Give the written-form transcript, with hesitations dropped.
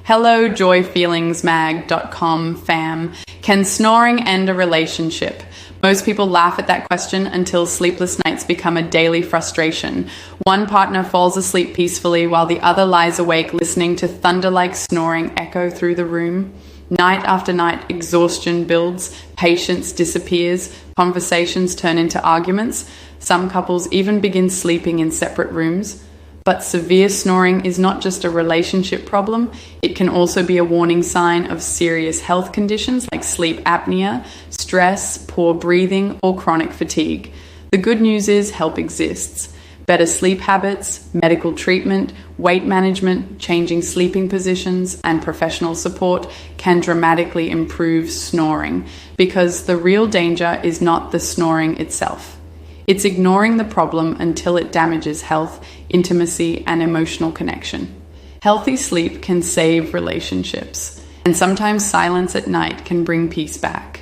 Hello, joyfeelingsmag.com fam. Can snoring end a relationship? Most people laugh at that question until sleepless nights become a daily frustration. One partner falls asleep peacefully while the other lies awake listening to thunder-like snoring echo through the room. Night after night, exhaustion builds, patience disappears, conversations turn into arguments. Some couples even begin sleeping in separate rooms. But severe snoring is not just a relationship problem, it can also be a warning sign of serious health conditions like sleep apnea, stress, poor breathing, or chronic fatigue. The good news is help exists. Better sleep habits, medical treatment, weight management, changing sleeping positions, and professional support can dramatically improve snoring, because the real danger is not the snoring itself. It's ignoring the problem until it damages health, intimacy, and emotional connection. Healthy sleep can save relationships, and sometimes silence at night can bring peace back.